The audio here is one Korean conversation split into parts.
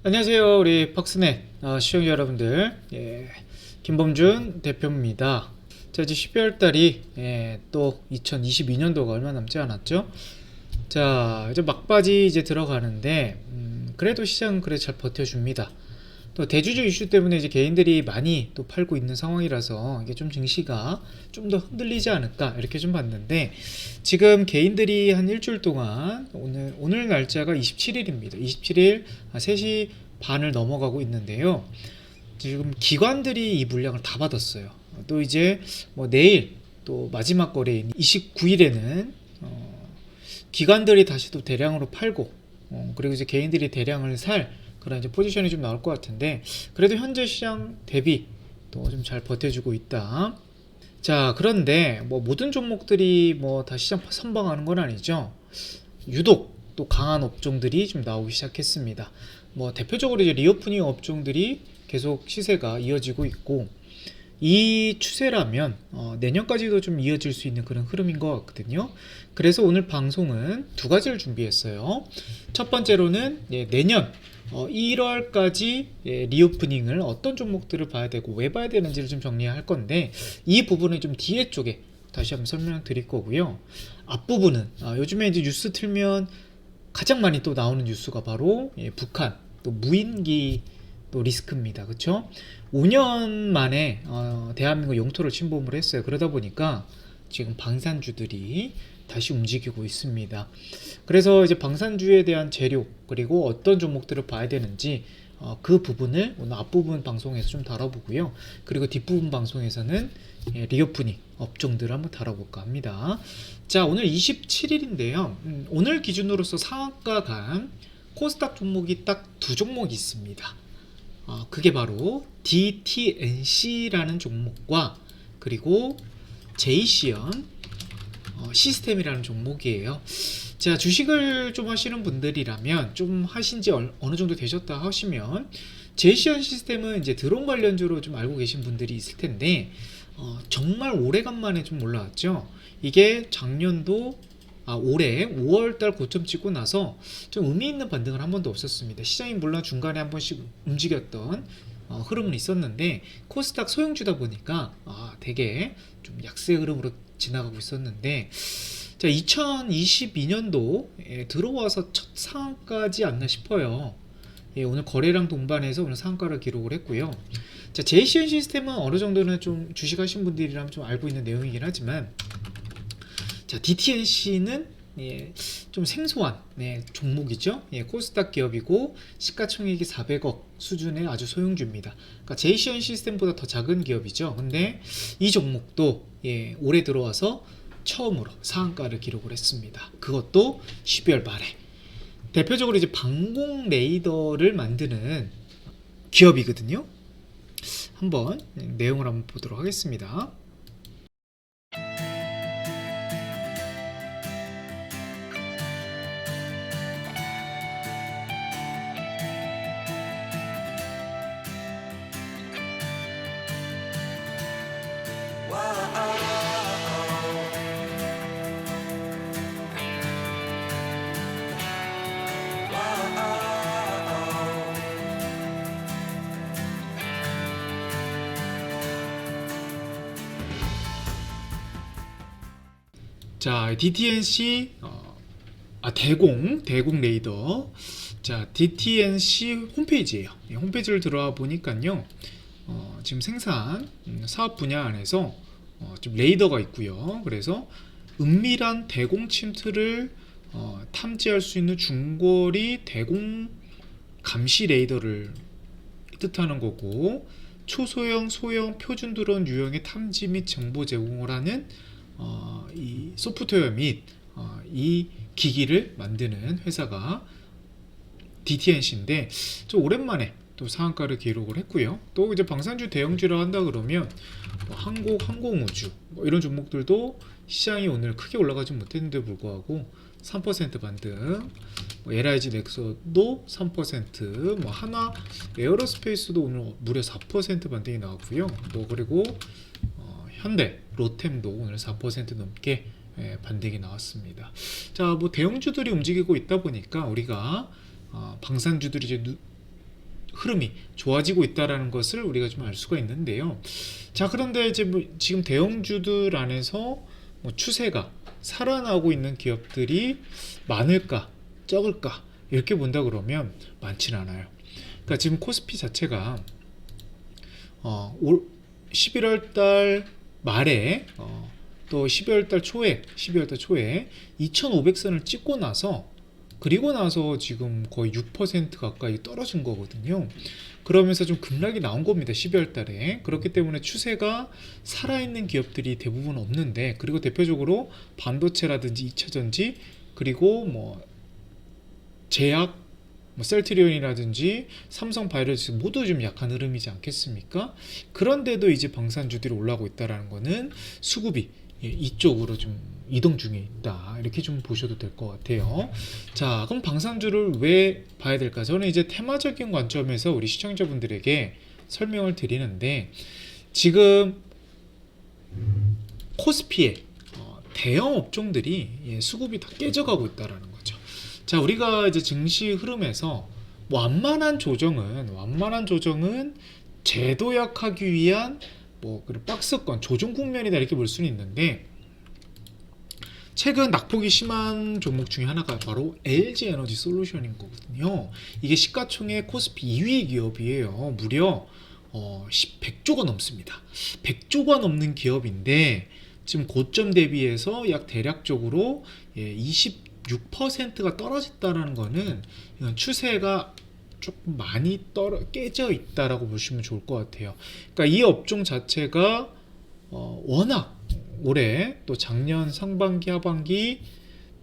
안녕하세요. 우리 팍스넷 시청자 여러분들. 김범준 대표입니다. 자, 이제 12월 달이 또 2022년도가 얼마 남지 않았죠? 자, 이제 막바지 이제 들어가는데 그래도 시장은 그래 잘 버텨줍니다. 또 대주주 이슈 때문에 이제 개인들이 많이 또 팔고 있는 상황이라서 이게 좀 증시가 좀 더 흔들리지 않을까 이렇게 좀 봤는데, 지금 개인들이 한 일주일 동안 오늘 날짜가 27일입니다. 27일 3시 반을 넘어가고 있는데요. 지금 기관들이 이 물량을 다 받았어요. 또 이제 뭐 내일 또 마지막 거래인 29일에는 기관들이 다시 또 대량으로 팔고 그리고 이제 개인들이 대량을 살 그런 이제 포지션이 좀 나올 것 같은데, 그래도 현재 시장 대비 또 좀 잘 버텨주고 있다. 자, 그런데 뭐 모든 종목들이 뭐 다 시장 선방하는 건 아니죠. 유독 또 강한 업종들이 좀 나오기 시작했습니다. 뭐 대표적으로 이제 리오프닝 업종들이 계속 시세가 이어지고 있고, 이 추세라면 내년까지도 좀 이어질 수 있는 그런 흐름인 것 같거든요. 그래서 오늘 방송은 두 가지를 준비했어요. 첫 번째로는 내년 1월까지 리오프닝을 어떤 종목들을 봐야 되고 왜 봐야 되는지를 좀 정리할 건데, 이 부분은 좀 뒤에 쪽에 다시 한번 설명드릴 거고요. 앞부분은 요즘에 이제 뉴스 틀면 가장 많이 또 나오는 뉴스가 바로 북한 또 무인기 또 리스크입니다. 그렇죠? 5년 만에 대한민국 영토를 침범을 했어요. 그러다 보니까 지금 방산주들이 다시 움직이고 있습니다. 그래서 이제 방산주에 대한 재료 그리고 어떤 종목들을 봐야 되는지 그 부분을 오늘 앞부분 방송에서 좀 다뤄보고요. 그리고 뒷부분 방송에서는 리오프닝 업종들을 한번 다뤄볼까 합니다. 자, 오늘 27일인데요. 오늘 기준으로서 상한가 간 코스닥 종목이 딱 두 종목이 있습니다. 그게 바로 DTNC라는 종목과 그리고 제이시언 시스템이라는 종목이에요. 자, 주식을 좀 하시는 분들이라면 좀 하신지 어느 정도 되셨다 하시면 제이시언 시스템은 이제 드론 관련주로 좀 알고 계신 분들이 있을 텐데 정말 오래간만에 좀 올라왔죠. 이게 작년도 올해 5월달 고점 찍고 나서 좀 의미 있는 반등을 한 번도 없었습니다. 시장이 물론 중간에 한 번씩 움직였던 흐름은 있었는데 코스닥 소형주다 보니까 되게 좀 약세 흐름으로 지나가고 있었는데, 자, 2022년도에 들어와서 첫 상한가지 않나 싶어요. 오늘 거래량 동반해서 오늘 상한가를 기록을 했고요. 자, 제이시언 시스템은 어느 정도는 좀 주식하신 분들이라면 좀 알고 있는 내용이긴 하지만, 자, DTNC는 좀 생소한 종목이죠. 코스닥 기업이고 시가총액이 400억 수준의 아주 소형주입니다. 그러니까 제이시언 시스템보다 더 작은 기업이죠. 근데 이 종목도 올해 들어와서 처음으로 상한가를 기록을 했습니다. 그것도 12월 말에. 대표적으로 이제 방공 레이더를 만드는 기업이거든요. 한번 내용을 한번 보도록 하겠습니다. 자, DTNC 대공 레이더. 자, DTNC 홈페이지예요. 홈페이지를 들어와 보니까요. 지금 생산 사업 분야 안에서 좀 레이더가 있고요. 그래서 은밀한 대공 침투를 탐지할 수 있는 중거리 대공 감시 레이더를 뜻하는 거고, 초소형, 소형, 표준 드론 유형의 탐지 및 정보 제공을 하는 이 소프트웨어 및 이 기기를 만드는 회사가 DTNC인데, 좀 오랜만에 또 상한가를 기록을 했고요. 또 이제 방산주 대형주라 한다 그러면 항공우주 이런 종목들도 시장이 오늘 크게 올라가지 못했는데 불구하고 3% 반등, LIG 넥서도 3%, 하나 에어로스페이스도 오늘 무려 4% 반등이 나왔고요. 그리고 현대, 로템도 오늘 4% 넘게 반등이 나왔습니다. 자, 대형주들이 움직이고 있다 보니까 우리가 방산주들이 이제 흐름이 좋아지고 있다라는 것을 우리가 좀 알 수가 있는데요. 자, 그런데 이제 뭐 지금 대형주들 안에서 뭐 추세가 살아나고 있는 기업들이 많을까, 적을까 이렇게 본다 그러면 많지는 않아요. 그러니까 지금 코스피 자체가 11월 달 말에 또 12월 달 초에 2,500선을 찍고 나서 그리고 나서 지금 거의 6% 가까이 떨어진 거거든요. 그러면서 좀 급락이 나온 겁니다. 12월 달에. 그렇기 때문에 추세가 살아있는 기업들이 대부분 없는데, 그리고 대표적으로 반도체라든지 2차전지, 그리고 뭐 제약, 뭐 셀트리온이라든지 삼성바이오로직 모두 좀 약한 흐름이지 않겠습니까? 그런데도 이제 방산주들이 올라오고 있다는 거는 수급이 이쪽으로 좀 이동 중에 있다, 이렇게 좀 보셔도 될 것 같아요. 자, 그럼 방산주를 왜 봐야 될까? 저는 이제 테마적인 관점에서 우리 시청자분들에게 설명을 드리는데, 지금 코스피에 대형 업종들이 수급이 다 깨져가고 있다는 거죠. 자, 우리가 이제 증시 흐름에서 완만한 조정은 재도약하기 위한 뭐 그런 박스권 조정 국면이다, 이렇게 볼 수는 있는데, 최근 낙폭이 심한 종목 중에 하나가 바로 LG 에너지 솔루션인 거거든요. 이게 시가총액 코스피 2위 기업이에요. 무려 100조가 넘습니다. 100조가 넘는 기업인데 지금 고점 대비해서 약 대략적으로 26%가 떨어졌다는 거는 이건 추세가 조금 많이 깨져 있다라고 보시면 좋을 것 같아요. 그러니까 이 업종 자체가 워낙 올해 또 작년 상반기 하반기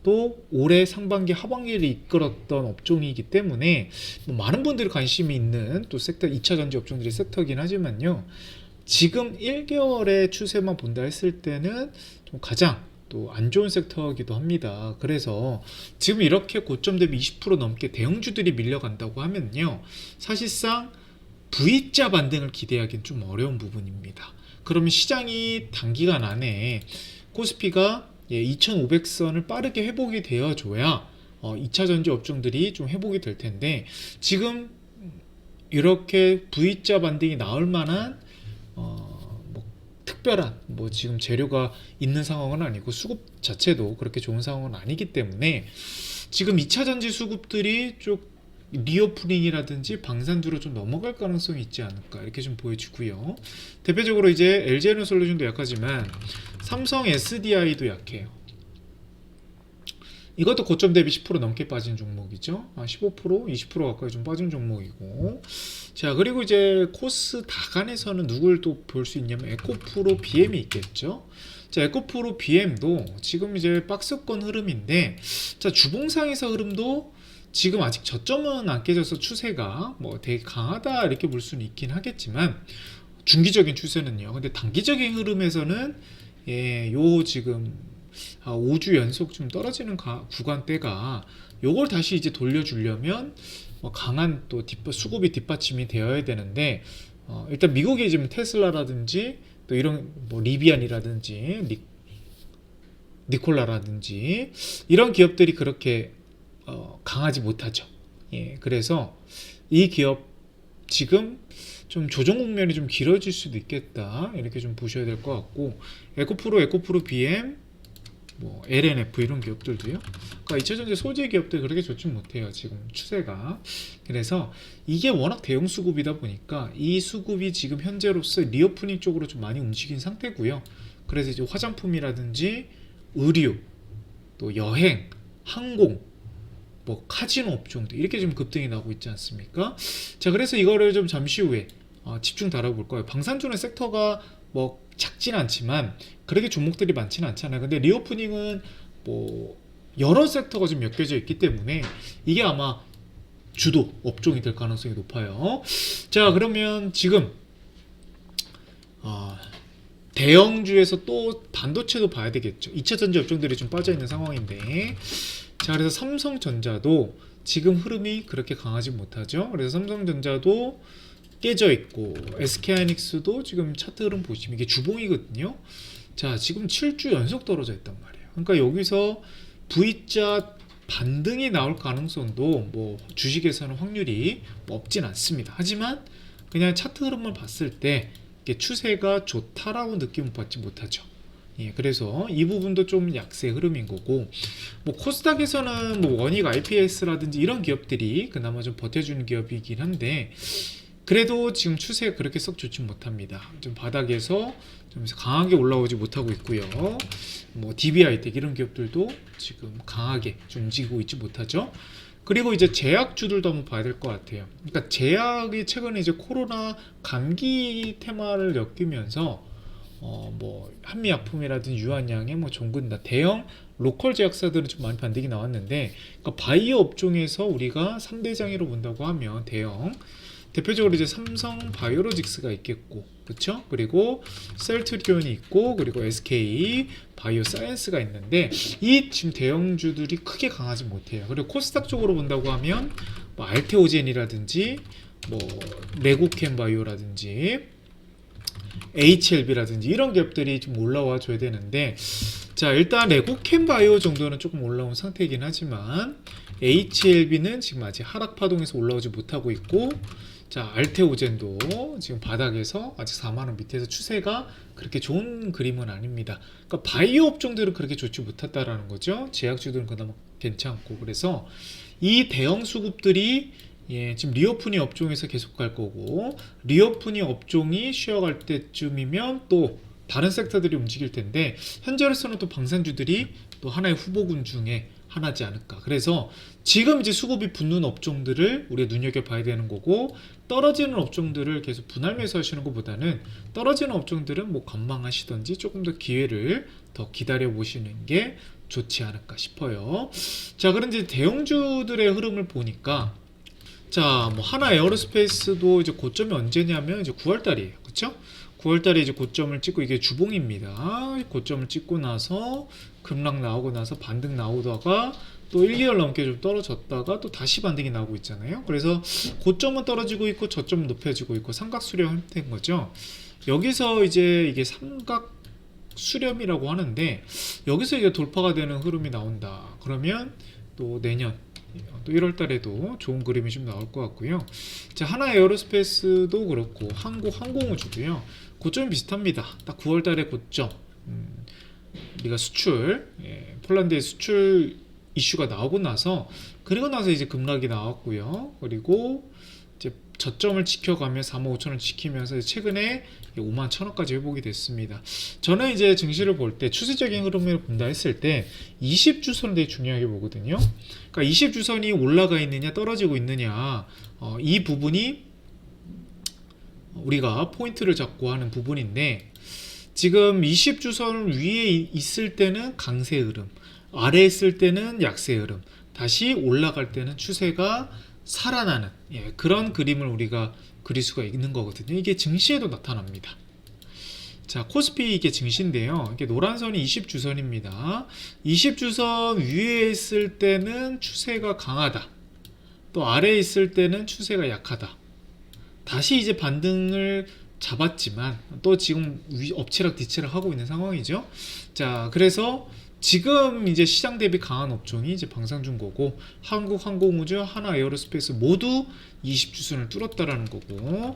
또 올해 상반기 하반기를 이끌었던 업종이기 때문에 뭐 많은 분들이 관심이 있는 또 섹터, 2차전지 업종들이 섹터이긴 하지만요, 지금 1개월의 추세만 본다 했을 때는 좀 가장 또 안 좋은 섹터이기도 합니다. 그래서 지금 이렇게 고점 대비 20% 넘게 대형주들이 밀려간다고 하면요, 사실상 V자 반등을 기대하기는 좀 어려운 부분입니다. 그러면 시장이 단기간 안에 코스피가 2,500선을 빠르게 회복이 되어줘야 2차전지 업종들이 좀 회복이 될 텐데, 지금 이렇게 V자 반등이 나올 만한 뭐 특별한 뭐 지금 재료가 있는 상황은 아니고, 수급 자체도 그렇게 좋은 상황은 아니기 때문에 지금 2차전지 수급들이 좀 리오프닝이라든지 방산주로 좀 넘어갈 가능성이 있지 않을까, 이렇게 좀 보여지고요. 대표적으로 이제 LG에너솔루션도 약하지만 삼성 SDI도 약해요. 이것도 고점 대비 10% 넘게 빠진 종목이죠. 15%, 20% 가까이 좀 빠진 종목이고. 자, 그리고 이제 코스닥안에서는 누굴 또 볼 수 있냐면 에코프로 BM이 있겠죠. 자, 에코프로 BM도 지금 이제 박스권 흐름인데, 자, 주봉상에서 흐름도 지금 아직 저점은 안 깨져서 추세가 뭐 되게 강하다, 이렇게 볼 수는 있긴 하겠지만, 중기적인 추세는요. 근데 단기적인 흐름에서는 요 지금 5주 연속 좀 떨어지는 구간대가, 요걸 다시 이제 돌려주려면 강한 또 수급이 뒷받침이 되어야 되는데, 일단 미국의 지금 테슬라라든지 또 이런 뭐 리비안이라든지 니콜라라든지 이런 기업들이 그렇게 강하지 못하죠. 그래서 이 기업 지금 좀 조정 국면이 좀 길어질 수도 있겠다, 이렇게 좀 보셔야 될 것 같고, 에코프로 BM, 뭐 LNF 이런 기업들도요. 그러니까 2차전지 소재 기업들 그렇게 좋지 못해요, 지금 추세가. 그래서 이게 워낙 대형 수급이다 보니까 이 수급이 지금 현재로서 리오프닝 쪽으로 좀 많이 움직인 상태고요. 그래서 이제 화장품이라든지 의류, 또 여행, 항공, 뭐 카지노 업종도 이렇게 좀 급등이 나오고 있지 않습니까? 자, 그래서 이거를 좀 잠시 후에 집중 다뤄볼 거예요. 방산주는 섹터가 뭐 작진 않지만 그렇게 종목들이 많지는 않잖아요. 근데 리오프닝은 뭐 여러 섹터가 좀 엮여져 있기 때문에 이게 아마 주도 업종이 될 가능성이 높아요. 자, 그러면 지금 대형주에서 또 반도체도 봐야 되겠죠. 2차전지 업종들이 좀 빠져있는 상황인데, 자, 그래서 삼성전자도 지금 흐름이 그렇게 강하지 못하죠. 그래서 삼성전자도 깨져 있고, SK하이닉스도 지금 차트 흐름 보시면 이게 주봉이거든요. 자, 지금 7주 연속 떨어져 있단 말이에요. 그러니까 여기서 V자 반등이 나올 가능성도 뭐 주식에서는 확률이 뭐 없진 않습니다. 하지만 그냥 차트 흐름을 봤을 때 이게 추세가 좋다라고 느낌을 받지 못하죠. 예, 그래서 이 부분도 좀 약세 흐름인 거고, 뭐 코스닥에서는 뭐 원익 IPS라든지 이런 기업들이 그나마 좀 버텨주는 기업이긴 한데, 그래도 지금 추세가 그렇게 썩 좋지 못합니다. 좀 바닥에서 좀 강하게 올라오지 못하고 있고요. 뭐 DB하이텍 이런 기업들도 지금 강하게 좀 움직이고 있지 못하죠. 그리고 이제 제약주들도 한번 봐야 될 것 같아요. 그러니까 제약이 최근에 이제 코로나 감기 테마를 엮이면서 뭐 한미약품이라든지 유한양의 뭐 종근다 대형 로컬 제약사들은 좀 많이 반등이 나왔는데, 그러니까 바이오 업종에서 우리가 3대장이로 본다고 하면 대표적으로 이제 삼성 바이오로직스가 있겠고, 그렇죠? 그리고 셀트리온이 있고, 그리고 SK 바이오사이언스가 있는데, 이 지금 대형주들이 크게 강하지 못해요. 그리고 코스닥 쪽으로 본다고 하면 뭐 알테오젠이라든지 뭐 레고캠 바이오라든지 HLB라든지 이런 기업들이 좀 올라와 줘야 되는데, 자 일단 레고캠 바이오 정도는 조금 올라온 상태이긴 하지만 HLB는 지금 아직 하락 파동에서 올라오지 못하고 있고, 자 알테오젠도 지금 바닥에서 아직 4만원 밑에서 추세가 그렇게 좋은 그림은 아닙니다. 그러니까 바이오 업종들은 그렇게 좋지 못했다라는 거죠. 제약주들은 그나마 괜찮고, 그래서 이 대형 수급들이 지금 리오프닝 업종에서 계속 갈 거고, 리오프닝 업종이 쉬어갈 때쯤이면 또 다른 섹터들이 움직일 텐데, 현재로서는 또 방산주들이 또 하나의 후보군 중에 하나지 않을까. 그래서 지금 이제 수급이 붙는 업종들을 우리가 눈여겨봐야 되는 거고, 떨어지는 업종들을 계속 분할 매수하시는 것보다는 떨어지는 업종들은 뭐 관망하시던지 조금 더 기회를 더 기다려 보시는 게 좋지 않을까 싶어요. 자, 그런데 대형주들의 흐름을 보니까, 자, 뭐 하나 에어로스페이스도 이제 고점이 언제냐면 이제 9월달이에요, 그렇죠? 9월달에 이제 고점을 찍고, 이게 주봉입니다. 고점을 찍고 나서 급락 나오고 나서 반등 나오다가 또 1, 2월 넘게 좀 떨어졌다가 또 다시 반등이 나오고 있잖아요. 그래서 고점은 떨어지고 있고 저점은 높여지고 있고 삼각 수렴 형태인 거죠. 여기서 이제 이게 삼각 수렴이라고 하는데, 여기서 이제 돌파가 되는 흐름이 나온다. 그러면 또 내년 또 1월 달에도 좋은 그림이 좀 나올 것 같고요. 자, 하나 에어로스페이스도 그렇고 항공우주도요. 고점이 비슷합니다. 딱 9월 달에 고점. 우리가 수출, 폴란드의 수출 이슈가 나오고 나서, 그리고 나서 이제 급락이 나왔고요. 그리고 이제 저점을 지켜가며 45,000원 지키면서 최근에 51,000원까지 회복이 됐습니다. 저는 이제 증시를 볼 때 추세적인 흐름을 본다 했을 때 20주선을 되게 중요하게 보거든요. 그러니까 20주선이 올라가 있느냐 떨어지고 있느냐, 이 부분이 우리가 포인트를 잡고 하는 부분인데, 지금 20주선 위에 있을 때는 강세 흐름, 아래에 있을 때는 약세 흐름, 다시 올라갈 때는 추세가 살아나는 그런 그림을 우리가 그릴 수가 있는 거거든요. 이게 증시에도 나타납니다. 자, 코스피 이게 증시인데요. 이게 노란 선이 20주선입니다. 20주선 위에 있을 때는 추세가 강하다. 또 아래에 있을 때는 추세가 약하다. 다시 이제 반등을 잡았지만 또 지금 엎치락 뒤치락 하고 있는 상황이죠. 자, 그래서 지금 이제 시장 대비 강한 업종이 이제 방산중고고, 한국항공우주, 하나 에어로스페이스 모두 20주선을 뚫었다라는 거고.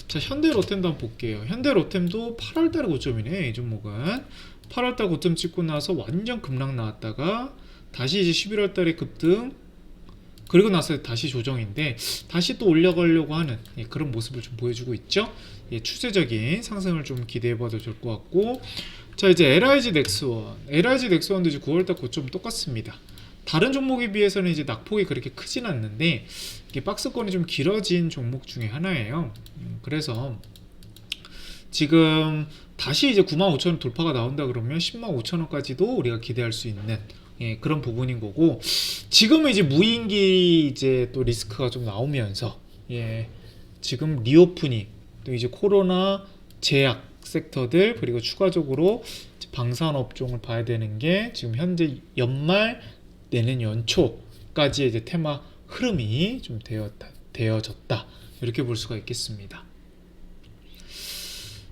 자, 현대로템도 한번 볼게요. 현대로템도 8월달에 고점이네. 이 종목은 8월달 고점 찍고 나서 완전 급락 나왔다가 다시 이제 11월달에 급등, 그리고 나서 다시 조정인데 다시 또 올라가려고 하는 그런 모습을 좀 보여주고 있죠. 추세적인 상승을 좀 기대해봐도 좋을 것 같고. 자, 이제 LIG 넥스원도 이제 9월달 고점 똑같습니다. 다른 종목에 비해서는 이제 낙폭이 그렇게 크진 않는데, 이게 박스권이 좀 길어진 종목 중에 하나예요. 그래서 지금 다시 이제 95,000원 돌파가 나온다 그러면 105,000원까지도 우리가 기대할 수 있는 그런 부분인 거고, 지금은 이제 무인기 이제 또 리스크가 좀 나오면서 지금 리오프닝, 또 이제 코로나 제약 섹터들, 그리고 추가적으로 방산 업종을 봐야 되는 게 지금 현재 연말 내년 연초까지의 이제 테마 흐름이 좀 되어졌다, 이렇게 볼 수가 있겠습니다.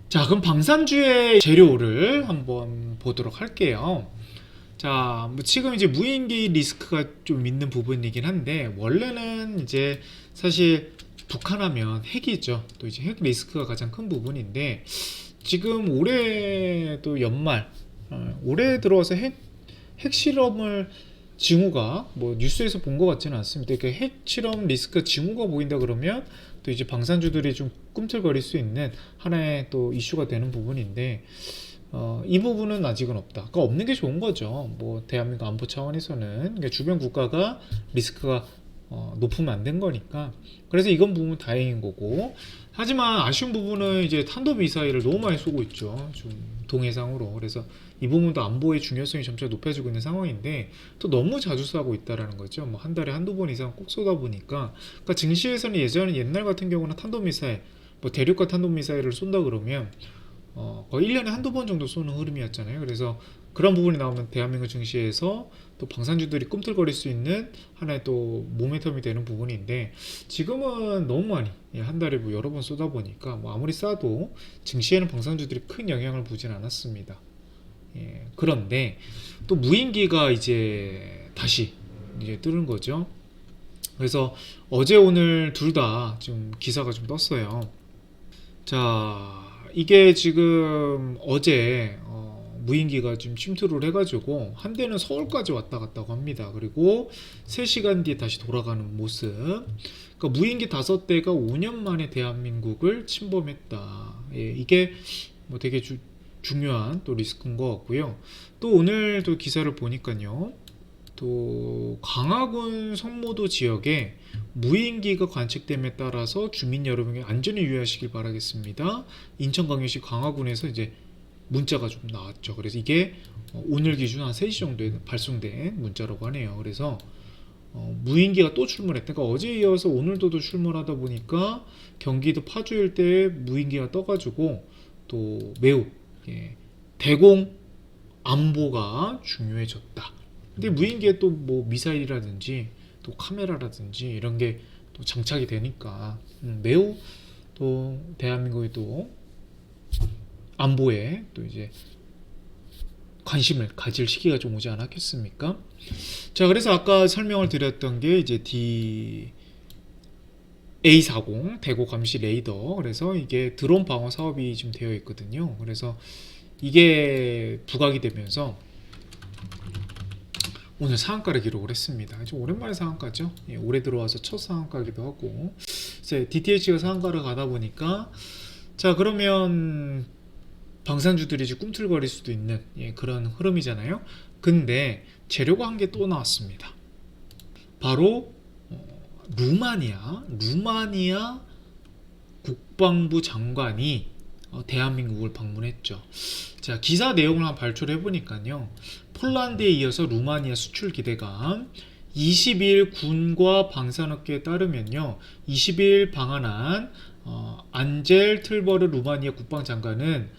자, 그럼 방산주의 재료를 한번 보도록 할게요. 자, 뭐 지금 이제 무인기 리스크가 좀 있는 부분이긴 한데 원래는 이제 사실 북한하면 핵이죠. 또 이제 핵 리스크가 가장 큰 부분인데 지금 올해 또 연말 올해 들어와서 핵 실험을 징후가 뭐 뉴스에서 본 것 같지는 않습니다. 그러니까 핵 실험 리스크 징후가 보인다 그러면 또 이제 방산주들이 좀 꿈틀거릴 수 있는 하나의 또 이슈가 되는 부분인데 이 부분은 아직은 없다. 그러니까 없는 게 좋은 거죠. 뭐 대한민국 안보 차원에서는 그러니까 주변 국가가 리스크가 높으면 안 된 거니까. 그래서 이건 부분 다행인 거고. 하지만 아쉬운 부분은 이제 탄도미사일을 너무 많이 쏘고 있죠. 좀 동해상으로. 그래서 이 부분도 안보의 중요성이 점차 높아지고 있는 상황인데 또 너무 자주 쏘고 있다라는 거죠. 뭐 한 달에 한두 번 이상 꼭 쏘다 보니까. 그러니까 증시에서는 예전에 옛날 같은 경우는 탄도미사일, 뭐 대륙간 탄도미사일을 쏜다 그러면 거의 1년에 한두 번 정도 쏘는 흐름이었잖아요. 그래서 그런 부분이 나오면 대한민국 증시에서 또 방산주들이 꿈틀거릴 수 있는 하나의 또 모멘텀이 되는 부분인데 지금은 너무 많이 한 달에 뭐 여러 번 쏘다 보니까 뭐 아무리 싸도 증시에는 방산주들이 큰 영향을 보진 않았습니다. 예, 그런데 또 무인기가 이제 다시 이제 뜨는 거죠. 그래서 어제 오늘 둘 다 좀 기사가 좀 떴어요. 자, 이게 지금 어제 무인기가 좀 침투를 해가지고 한 대는 서울까지 왔다 갔다고 합니다. 그리고 3시간 뒤에 다시 돌아가는 모습. 그러니까 무인기 5대가 5년 만에 대한민국을 침범했다. 예, 이게 뭐 되게 중요한 또 리스크인 것 같고요. 또 오늘 또 기사를 보니까요. 또 강화군 성모도 지역에 무인기가 관측됨에 따라서 주민 여러분이 안전에 유의하시길 바라겠습니다. 인천광역시 강화군에서 이제 문자가 좀 나왔죠. 그래서 이게 오늘 기준 한 3시 정도에 발송된 문자라고 하네요. 그래서 무인기가 또 출몰했다. 그러니까 어제 이어서 오늘도 출몰하다 보니까 경기도 파주 일대에 무인기가 떠가지고 또 매우 대공 안보가 중요해졌다. 근데 무인기에 또 뭐 미사일이라든지 또 카메라라든지 이런 게 또 장착이 되니까 매우 또 대한민국이 또 안보에 또 이제 관심을 가질 시기가 좀 오지 않았겠습니까? 자, 그래서 아까 설명을 드렸던 게 이제 A40 대고 감시 레이더. 그래서 이게 드론 방어 사업이 지금 되어 있거든요. 그래서 이게 부각이 되면서 오늘 상한가를 기록을 했습니다. 좀 오랜만에 상한가죠. 예, 올해 들어와서 첫 상한가기도 하고 이제 DTH가 상한가를 가다 보니까 자, 그러면 방산주들이 이제 꿈틀거릴 수도 있는 그런 흐름이잖아요. 근데 재료가 한 개 또 나왔습니다. 바로 루마니아 국방부 장관이 대한민국을 방문했죠. 자, 기사 내용을 한번 발표를 해보니까요. 폴란드에 이어서 루마니아 수출 기대감. 20일 군과 방산업계에 따르면요. 20일 방한한 안젤 틀버르 루마니아 국방장관은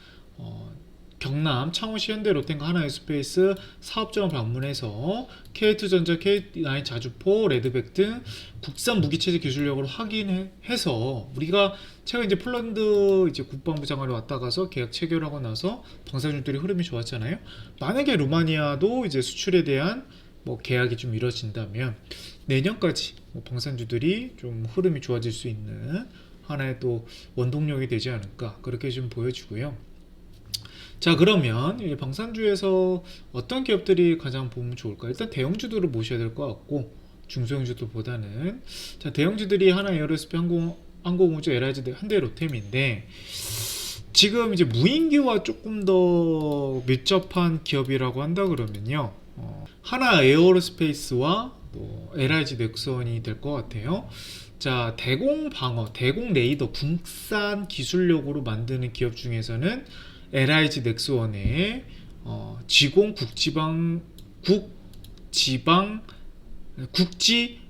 경남 창원시 현대 롯데과 하나에어스페이스 사업장을 방문해서 K2전자, K9 자주포, 레드백 등 국산 무기체제 기술력을 확인해서 우리가 최근 이제 폴란드 이제 국방부 장관이 왔다 가서 계약 체결하고 나서 방산주들이 흐름이 좋았잖아요. 만약에 루마니아도 이제 수출에 대한 뭐 계약이 좀 이뤄진다면 내년까지 뭐 방산주들이 좀 흐름이 좋아질 수 있는 하나의 또 원동력이 되지 않을까 그렇게 좀 보여지고요. 자, 그러면 방산주에서 어떤 기업들이 가장 보면 좋을까? 일단 대형주들을 모셔야 될 것 같고 중소형주들보다는 자, 대형주들이 하나 에어로스페이스 항공우주 LIG 현대로템인데 지금 이제 무인기와 조금 더 밀접한 기업이라고 한다 그러면요 하나 에어로스페이스와 뭐 LIG 넥슨이 될 것 같아요. 자, 대공 방어, 대공 레이더 국산 기술력으로 만드는 기업 중에서는 LIG 넥스원의 지공 국지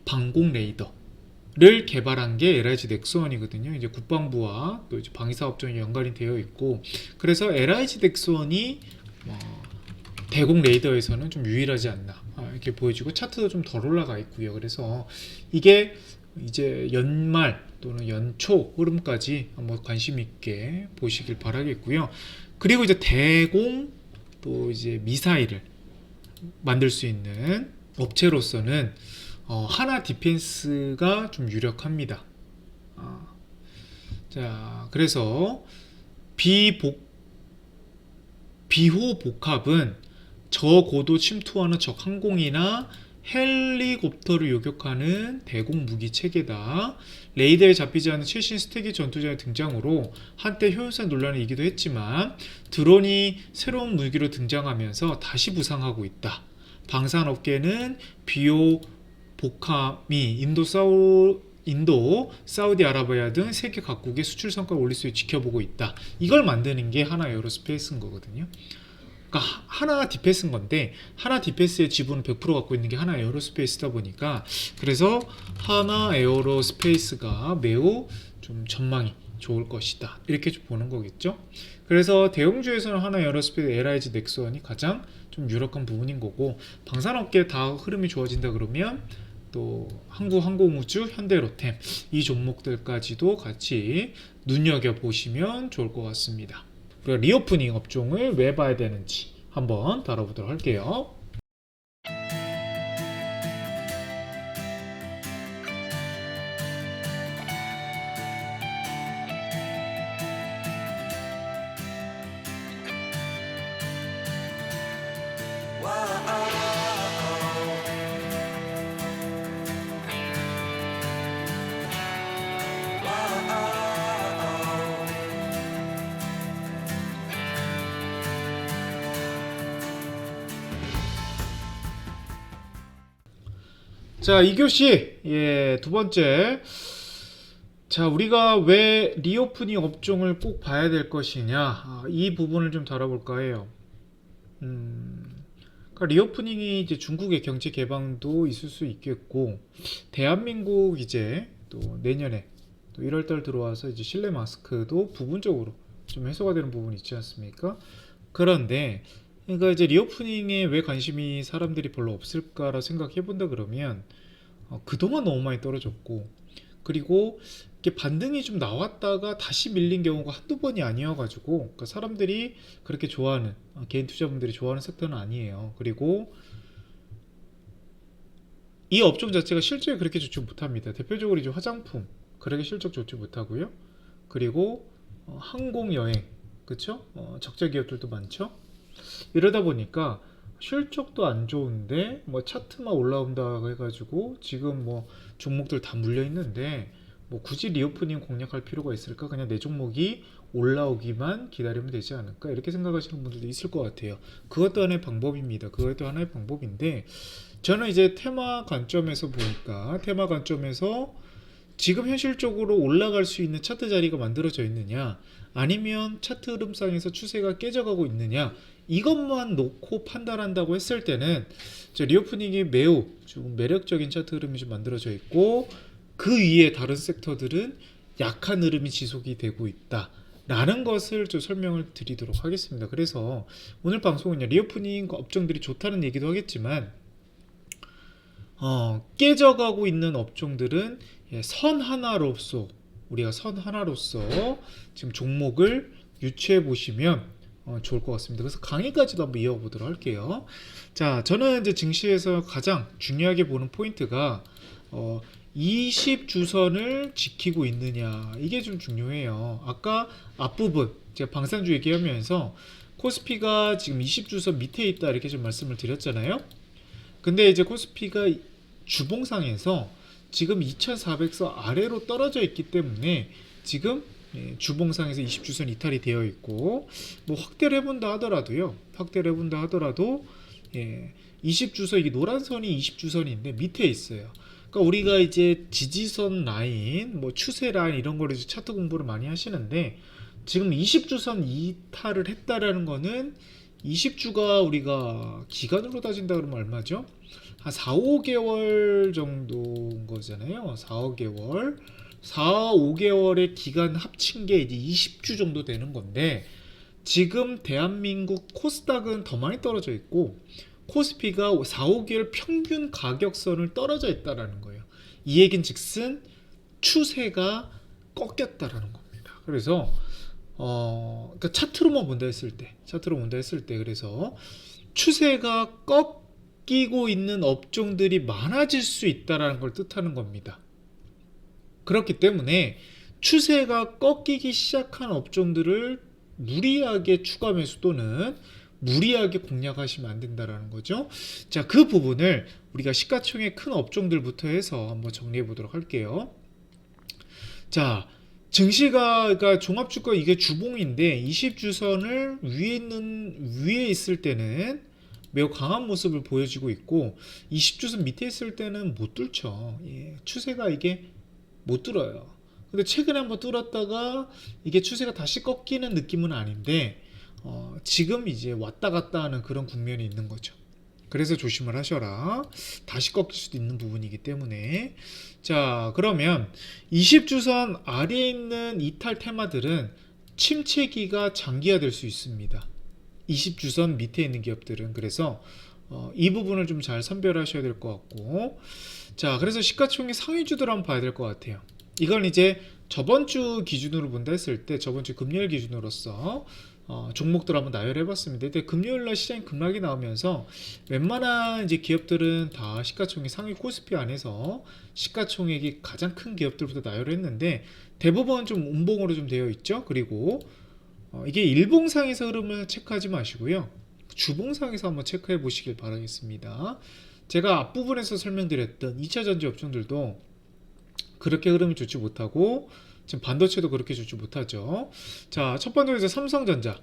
방공 레이더를 개발한 게 LIG 넥스원이거든요. 이제 국방부와 또 이제 방위사업청이 연관이 되어 있고, 그래서 LIG 넥스원이 대공 레이더에서는 좀 유일하지 않나 이렇게 보여지고 차트도 좀 덜 올라가 있고요. 그래서 이게 이제 연말 또는 연초 흐름까지 한번 관심 있게 보시길 바라겠고요. 그리고 이제 대공 또 이제 미사일을 만들 수 있는 업체로서는 하나 디펜스가 좀 유력합니다. 자, 그래서 비호복합은 저고도 침투하는 적 항공이나 헬리콥터를 요격하는 대공 무기 체계다. 레이더에 잡히지 않은 최신 스태기 전투장의 등장으로 한때 효율성 논란이 있기도 했지만 드론이 새로운 무기로 등장하면서 다시 부상하고 있다. 방산업계는 비호복합이 인도, 사우디아라비아 등 세계 각국의 수출 성과를 올릴 수 있게 지켜보고 있다. 이걸 만드는 게 하나 에어로스페이스인 거거든요. 그러니까 하나 디펜스인 건데 하나 디펜스의 지분을 100% 갖고 있는 게 하나 에어로스페이스다 보니까 그래서 하나 에어로스페이스가 매우 좀 전망이 좋을 것이다. 이렇게 좀 보는 거겠죠. 그래서 대형주에서는 하나 에어로스페이스, LIG, 넥스원이 가장 좀 유력한 부분인 거고 방산업계 다 흐름이 좋아진다 그러면 또 한국항공우주, 현대로템 이 종목들까지도 같이 눈여겨보시면 좋을 것 같습니다. 우리가 리오프닝 업종을 왜 봐야 되는지 한번 다뤄보도록 할게요. 자, 2교시 두 번째. 자, 우리가 왜 리오프닝 업종을 꼭 봐야 될 것이냐, 이 부분을 좀 다뤄볼까 해요. 그러니까 리오프닝이 이제 중국의 경제 개방도 있을 수 있겠고, 대한민국 이제 또 내년에 또 1월달 들어와서 이제 실내 마스크도 부분적으로 좀 해소가 되는 부분이 있지 않습니까? 그런데 그러니까 이제 리오프닝에 왜 관심이 사람들이 별로 없을까라 생각해 본다 그러면 그동안 너무 많이 떨어졌고, 그리고 이렇게 반등이 좀 나왔다가 다시 밀린 경우가 한두 번이 아니어가지고, 그러니까 사람들이 그렇게 좋아하는, 개인 투자분들이 좋아하는 섹터는 아니에요. 그리고 이 업종 자체가 실적이 그렇게 좋지 못합니다. 대표적으로 이제 화장품 그렇게 실적 좋지 못하고요. 그리고 항공 여행, 그쵸? 적자 기업들도 많죠. 이러다 보니까 실적도 안 좋은데 뭐 차트만 올라온다고 해가지고 지금 뭐 종목들 다 물려 있는데 뭐 굳이 리오프닝 공략할 필요가 있을까? 그냥 내 종목이 올라오기만 기다리면 되지 않을까? 이렇게 생각하시는 분들도 있을 것 같아요. 그것도 하나의 방법입니다. 그것도 하나의 방법인데 저는 이제 테마 관점에서 보니까, 테마 관점에서 지금 현실적으로 올라갈 수 있는 차트 자리가 만들어져 있느냐, 아니면 차트 흐름상에서 추세가 깨져가고 있느냐, 이것만 놓고 판단한다고 했을 때는 리오프닝이 매우 좀 매력적인 차트 흐름이 좀 만들어져 있고, 그 위에 다른 섹터들은 약한 흐름이 지속이 되고 있다 라는 것을 좀 설명을 드리도록 하겠습니다. 그래서 오늘 방송은요, 리오프닝 업종들이 좋다는 얘기도 하겠지만 깨져가고 있는 업종들은 선 하나로서, 우리가 선 하나로서 지금 종목을 유추해 보시면 좋을 것 같습니다. 그래서 강의까지도 한번 이어보도록 할게요. 자, 저는 이제 증시에서 가장 중요하게 보는 포인트가 20주선을 지키고 있느냐, 이게 좀 중요해요. 아까 앞부분 제가 방산주 얘기하면서 코스피가 지금 20주선 밑에 있다 이렇게 좀 말씀을 드렸잖아요. 근데 이제 코스피가 주봉상에서 지금 2400선 아래로 떨어져 있기 때문에 지금 주봉상에서 20주선 이탈이 되어 있고, 뭐 확대를 해본다 하더라도 20주선, 이게 노란 선이 20주선인데 밑에 있어요. 그러니까 우리가 이제 지지선 라인, 뭐 추세 라인 이런 거를 이제 차트 공부를 많이 하시는데, 지금 20주선 이탈을 했다라는 거는 20주가 우리가 기간으로 따진다 그러면 얼마죠? 한 4, 5개월 정도인 거잖아요. 4, 5개월. 4, 5개월의 기간 합친 게 이제 20주 정도 되는 건데, 지금 대한민국 코스닥은 더 많이 떨어져 있고 코스피가 4, 5개월 평균 가격선을 떨어져 있다라는 거예요. 이 얘긴 즉슨 추세가 꺾였다라는 겁니다. 그래서 그러니까 차트로만 본다 했을 때, 그래서 추세가 꺾이고 있는 업종들이 많아질 수 있다는 걸 뜻하는 겁니다. 그렇기 때문에 추세가 꺾이기 시작한 업종들을 무리하게 추가 매수 또는 무리하게 공략하시면 안 된다라는 거죠. 자, 그 부분을 우리가 시가총액 큰 업종들부터 해서 한번 정리해 보도록 할게요. 자, 증시가 그러니까 종합주가 이게 주봉인데 20주선을 위에 있을 때는 매우 강한 모습을 보여주고 있고 20주선 밑에 있을 때는 못 뚫죠. 예, 추세가 이게 못 뚫어요. 근데 최근에 한번 뚫었다가 이게 추세가 다시 꺾이는 느낌은 아닌데 지금 이제 왔다 갔다 하는 그런 국면이 있는 거죠. 그래서 조심을 하셔라. 다시 꺾일 수도 있는 부분이기 때문에. 자, 그러면 20주선 아래에 있는 이탈 테마들은 침체기가 장기화될 수 있습니다. 20주선 밑에 있는 기업들은. 그래서 이 부분을 좀 잘 선별하셔야 될 것 같고. 자, 그래서 시가총액 상위주들 한번 봐야 될 것 같아요. 이건 이제 저번 주 기준으로 본다 했을 때 저번 주 금요일 기준으로서 종목들 한번 나열해 봤습니다. 근데 금요일날 시장이 급락이 나오면서 웬만한 이제 기업들은 다 시가총액 상위 코스피 안에서 시가총액이 가장 큰 기업들부터 나열했는데 대부분 좀 운봉으로 좀 되어 있죠. 그리고 이게 일봉상에서 흐름을 체크하지 마시고요. 주봉상에서 한번 체크해 보시길 바라겠습니다. 제가 앞부분에서 설명드렸던 2차전지 업종들도 그렇게 흐름이 좋지 못하고 지금 반도체도 그렇게 좋지 못하죠. 자, 첫 번째로 삼성전자,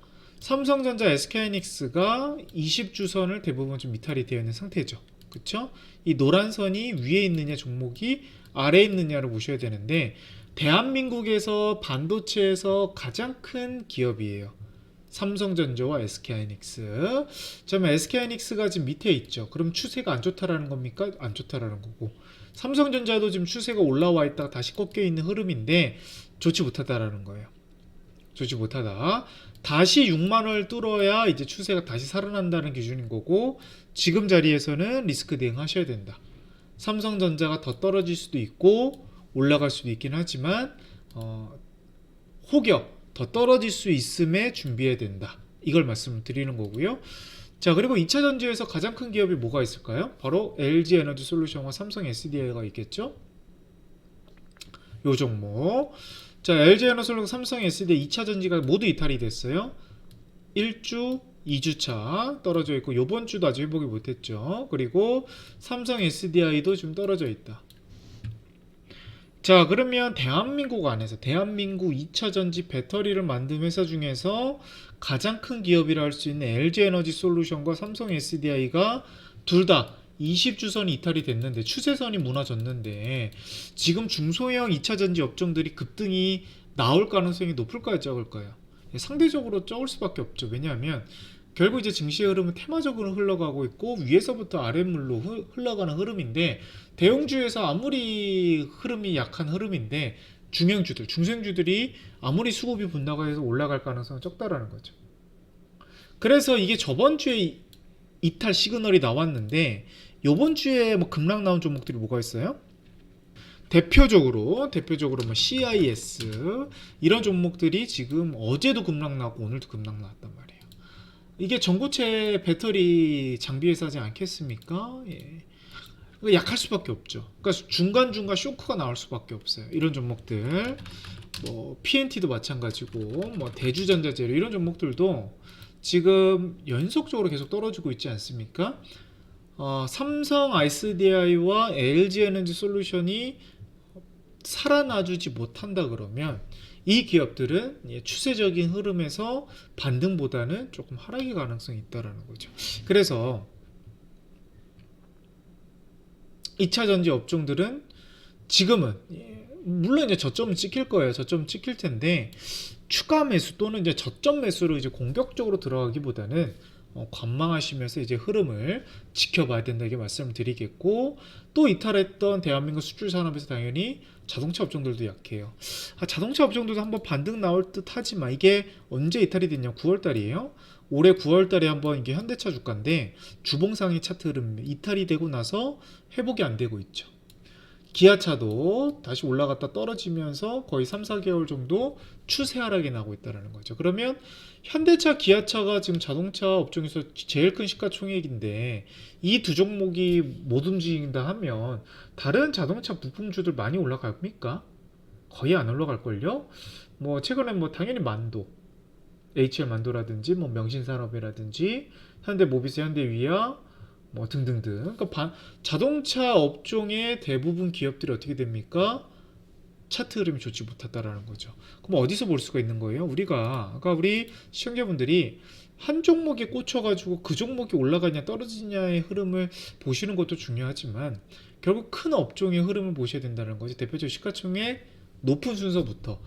SK하이닉스가 20주선을 대부분 좀 이탈이 되어 있는 상태죠. 그쵸? 이 노란 선이 위에 있느냐 종목이 아래에 있느냐를 보셔야 되는데 대한민국에서 반도체에서 가장 큰 기업이에요. 삼성전자와 SK하이닉스. 그러면 SK하이닉스가 지금 밑에 있죠. 그럼 추세가 안 좋다라는 겁니까? 안 좋다라는 거고. 삼성전자도 지금 추세가 올라와 있다가 다시 꺾여 있는 흐름인데 좋지 못하다라는 거예요. 좋지 못하다. 다시 6만 원을 뚫어야 이제 추세가 다시 살아난다는 기준인 거고 지금 자리에서는 리스크 대응하셔야 된다. 삼성전자가 더 떨어질 수도 있고 올라갈 수도 있긴 하지만 혹여 더 떨어질 수 있음에 준비해야 된다. 이걸 말씀드리는 거고요. 자, 그리고 2차전지에서 가장 큰 기업이 뭐가 있을까요? 바로 LG에너지솔루션과 삼성 SDI가 있겠죠? 요 종목. 자, LG에너지솔루션, 삼성 SDI 2차전지가 모두 이탈이 됐어요. 1주, 2주차 떨어져 있고 요번 주도 아직 회복이 못했죠. 그리고 삼성 SDI도 좀 떨어져 있다. 자, 그러면 대한민국 안에서 대한민국 2차전지 배터리를 만든 회사 중에서 가장 큰 기업이라 할 수 있는 LG에너지솔루션과 삼성 SDI가 둘 다 20주선이 이탈이 됐는데 추세선이 무너졌는데 지금 중소형 2차전지 업종들이 급등이 나올 가능성이 높을까요? 적을까요? 상대적으로 적을 수밖에 없죠. 왜냐하면 결국 이제 증시의 흐름은 테마적으로 흘러가고 있고 위에서부터 아랫물로 흘러가는 흐름인데 대형주에서 아무리 흐름이 약한 흐름인데 중형주들, 중소형주들이 아무리 수급이 분다고해서 올라갈 가능성은 적다라는 거죠. 그래서 이게 저번 주에 이탈 시그널이 나왔는데 요번 주에 뭐 급락 나온 종목들이 뭐가 있어요? 대표적으로 뭐 CIS 이런 종목들이 지금 어제도 급락 나고 오늘도 급락 나왔단 말이에요. 이게 전고체 배터리 장비 회사지 않겠습니까? 예. 약할 수밖에 없죠. 그러니까 중간중간 쇼크가 나올 수밖에 없어요. 이런 종목들, 뭐 PNT도 마찬가지고, 뭐 대주전자재료 이런 종목들도 지금 연속적으로 계속 떨어지고 있지 않습니까? 삼성 SDI와 LG에너지솔루션이 살아나주지 못한다 그러면 이 기업들은 추세적인 흐름에서 반등보다는 조금 하락의 가능성이 있다라는 거죠. 그래서 2차전지 업종들은 지금은 물론 이제 저점은 찍힐 거예요. 저점 찍힐 텐데 추가 매수 또는 이제 저점 매수로 이제 공격적으로 들어가기보다는 관망하시면서 이제 흐름을 지켜봐야 된다 이렇게 말씀을 드리겠고 또 이탈했던 대한민국 수출 산업에서 당연히 자동차 업종들도 약해요. 자동차 업종들도 한번 반등 나올 듯 하지만 이게 언제 이탈이 됐냐 9월달이에요. 올해 9월달에 한번 이게 현대차 주가인데 주봉상의 차트 흐름 이탈이 되고 나서 회복이 안 되고 있죠. 기아차도 다시 올라갔다 떨어지면서 거의 3, 4개월 정도 추세 하락이 나고 있다는 거죠. 그러면 현대차, 기아차가 지금 자동차 업종에서 제일 큰 시가총액인데 이 두 종목이 못 움직인다 하면 다른 자동차 부품주들 많이 올라갑니까? 거의 안 올라갈걸요? 뭐 최근에 뭐 당연히 만도, HL 만도라든지 뭐 명신산업이라든지 현대모비스, 현대위아 뭐 등등등. 그러니까 자동차 업종의 대부분 기업들이 어떻게 됩니까? 차트 흐름이 좋지 못하다라는 거죠. 그럼 어디서 볼 수가 있는 거예요? 그러니까 우리 시청자분들이 한 종목에 꽂혀가지고 그 종목이 올라가냐 떨어지냐의 흐름을 보시는 것도 중요하지만 결국 큰 업종의 흐름을 보셔야 된다는 거지. 대표적으로 시가총액 높은 순서부터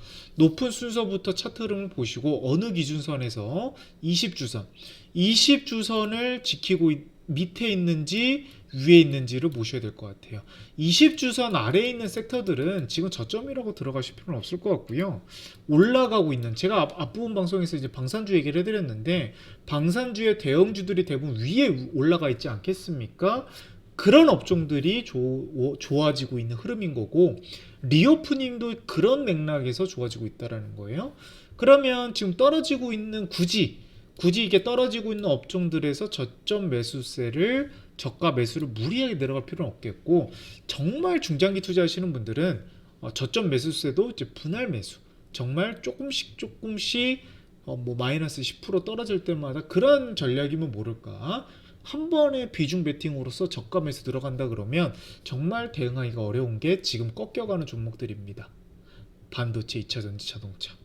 차트 흐름을 보시고 어느 기준선에서 20주선, 20주선을 지키고 밑에 있는지 위에 있는지를 보셔야 될 것 같아요. 20주선 아래에 있는 섹터들은 지금 저점이라고 들어가실 필요는 없을 것 같고요. 올라가고 있는, 제가 앞부분 방송에서 이제 방산주 얘기를 해드렸는데 방산주의 대형주들이 대부분 위에 올라가 있지 않겠습니까? 그런 업종들이 좋아지고 있는 흐름인 거고 리오프닝도 그런 맥락에서 좋아지고 있다는 거예요. 그러면 지금 떨어지고 있는 굳이 이게 떨어지고 있는 업종들에서 저점 매수세를 저가 매수를 무리하게 내려갈 필요는 없겠고 정말 중장기 투자하시는 분들은 저점 매수세도 이제 분할 매수 정말 조금씩 뭐 마이너스 10% 떨어질 때마다 그런 전략이면 모를까 한 번의 비중 베팅으로서 저가 매수 들어간다 그러면 정말 대응하기가 어려운 게 지금 꺾여가는 종목들입니다. 반도체, 2차전지, 자동차.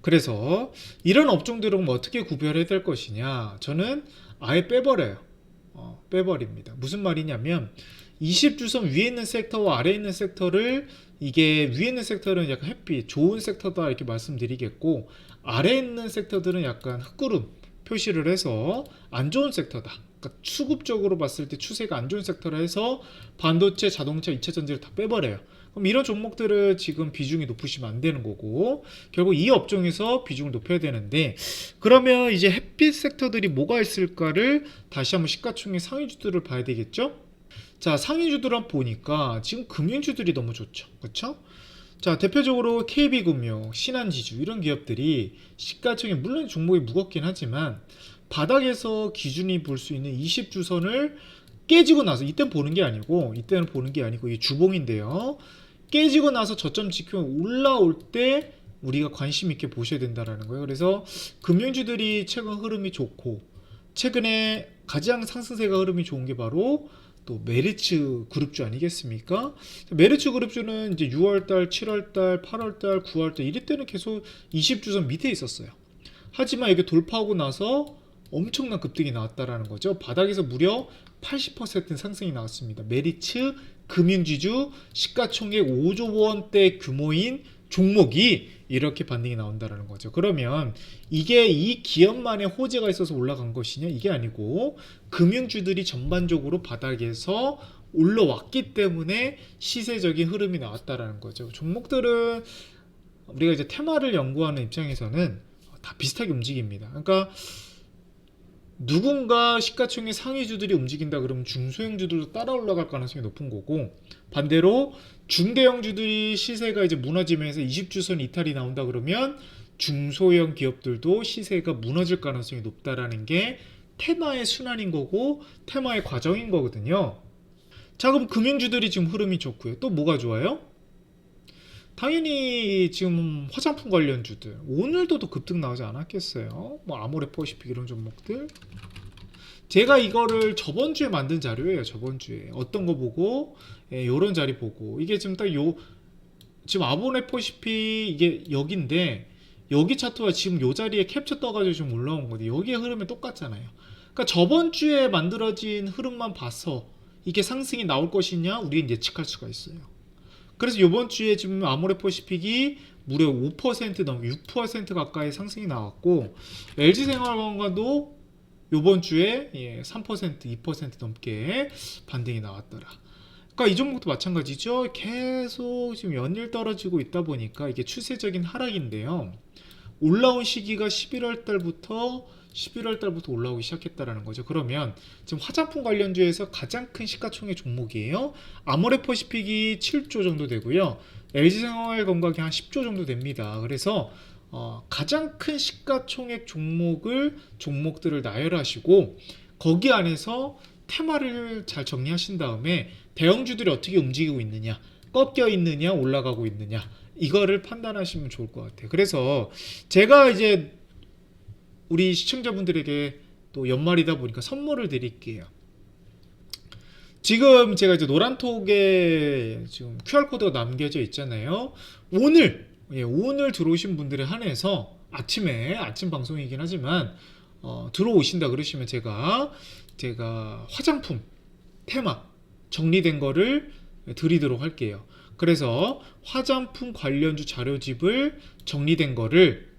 그래서 이런 업종들은 어떻게 구별해야 될 것이냐, 저는 아예 빼버려요. 빼버립니다. 무슨 말이냐면 20주선 위에 있는 섹터와 아래에 있는 섹터를, 이게 위에 있는 섹터는 약간 햇빛 좋은 섹터다 이렇게 말씀드리겠고 아래에 있는 섹터들은 약간 흑구름 표시를 해서 안 좋은 섹터다, 그러니까 수급적으로 봤을 때 추세가 안 좋은 섹터라 해서 반도체, 자동차, 2차전지를 다 빼버려요. 그럼 이런 종목들을 지금 비중이 높으시면 안 되는 거고 결국 이 업종에서 비중을 높여야 되는데, 그러면 이제 햇빛 섹터들이 뭐가 있을까를 다시 한번 시가총액 상위주들을 봐야 되겠죠. 자, 상위주들을 보니까 지금 금융주들이 너무 좋죠, 그렇죠? 자, 대표적으로 KB금융, 신한지주 이런 기업들이 시가총액 물론 종목이 무겁긴 하지만 바닥에서 기준이 볼 수 있는 20주선을 깨지고 나서, 이때는 보는 게 아니고 이 주봉인데요, 깨지고 나서 저점 지키면 올라올 때 우리가 관심 있게 보셔야 된다라는 거예요. 그래서 금융주들이 최근 흐름이 좋고 최근에 가장 상승세가 흐름이 좋은 게 바로 또 메리츠 그룹주 아니겠습니까? 메리츠 그룹주는 이제 6월달, 7월달, 8월달, 9월달 이럴 때는 계속 20주선 밑에 있었어요. 하지만 이게 돌파하고 나서 엄청난 급등이 나왔다라는 거죠. 바닥에서 무려 80% 상승이 나왔습니다. 메리츠 금융지주 시가총액 5조 원대 규모인 종목이 이렇게 반등이 나온다라는 거죠. 그러면 이게 이 기업만의 호재가 있어서 올라간 것이냐? 이게 아니고 금융주들이 전반적으로 바닥에서 올라왔기 때문에 시세적인 흐름이 나왔다라는 거죠. 종목들은 우리가 이제 테마를 연구하는 입장에서는 다 비슷하게 움직입니다. 그러니까 누군가 시가총액 상위주들이 움직인다 그러면 중소형주들도 따라 올라갈 가능성이 높은 거고, 반대로 중대형주들이 시세가 이제 무너지면서 20주선 이탈이 나온다 그러면 중소형 기업들도 시세가 무너질 가능성이 높다라는 게 테마의 순환인 거고 테마의 과정인 거거든요. 자, 그럼 금융주들이 지금 흐름이 좋고요. 또 뭐가 좋아요? 당연히 지금 화장품 관련주들 오늘도 또 급등 나오지 않았겠어요. 뭐 아모레퍼시픽 이런 종목들, 제가 이거를 저번주에 만든 자료예요. 저번주에 어떤 거 보고 요런 자리 보고, 이게 지금 딱 지금 아모레퍼시픽 이게 여기인데 여기 차트와 지금 요 자리에 캡처 떠가지고 지금 올라온 건데 여기에 흐름이 똑같잖아요. 그러니까 저번주에 만들어진 흐름만 봐서 이게 상승이 나올 것이냐 우리는 예측할 수가 있어요. 그래서 이번 주에 지금 아모레퍼시픽이 무려 5% 넘게 6% 가까이 상승이 나왔고 LG생활건강도 이번 주에 3% 2% 넘게 반등이 나왔더라. 그러니까 이 종목도 마찬가지죠. 계속 지금 연일 떨어지고 있다 보니까 이게 추세적인 하락인데요. 올라온 시기가 11월 달부터 11월 달부터 올라오기 시작했다라는 거죠. 그러면 지금 화장품 관련주에서 가장 큰 시가총액 종목이에요. 아모레퍼시픽이 7조 정도 되고요. LG생활건강이 한 10조 정도 됩니다. 그래서 가장 큰 시가총액 종목들을 나열하시고 거기 안에서 테마를 잘 정리하신 다음에 대형주들이 어떻게 움직이고 있느냐, 꺾여 있느냐, 올라가고 있느냐, 이거를 판단하시면 좋을 것 같아요. 그래서 제가 이제 우리 시청자분들에게 또 연말이다 보니까 선물을 드릴게요. 지금 제가 이제 노란톡에 지금 QR코드가 남겨져 있잖아요. 오늘 들어오신 분들에 한해서 아침 방송이긴 하지만 들어오신다 그러시면 제가 화장품 테마 정리된 거를 드리도록 할게요. 그래서 화장품 관련주 자료집을 정리된 거를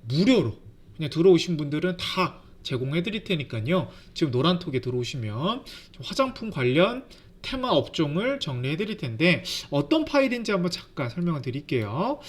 무료로 그냥 들어오신 분들은 다 제공해 드릴 테니까요. 지금 노란톡에 들어오시면 화장품 관련 테마 업종을 정리해 드릴 텐데 어떤 파일인지 한번 잠깐 설명을 드릴게요.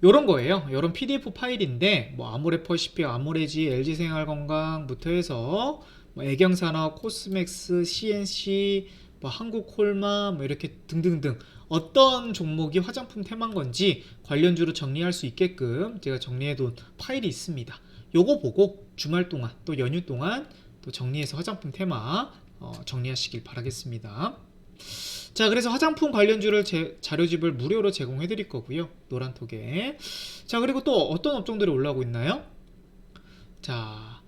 요런 거예요. 요런 PDF 파일인데 뭐 아모레퍼시픽, 아모레지, LG생활건강부터 해서 뭐 애경산업, 코스맥스, CNC, 뭐 한국콜마 뭐 이렇게 등등등 어떤 종목이 화장품 테마인 건지 관련주로 정리할 수 있게끔 제가 정리해둔 파일이 있습니다. 요거 보고 주말 동안 또 연휴 동안 또 정리해서 화장품 테마 정리하시길 바라겠습니다. 자, 그래서 화장품 관련주를 자료집을 무료로 제공해 드릴 거고요. 노란톡에. 자, 그리고 또 어떤 업종들이 올라오고 있나요? 자,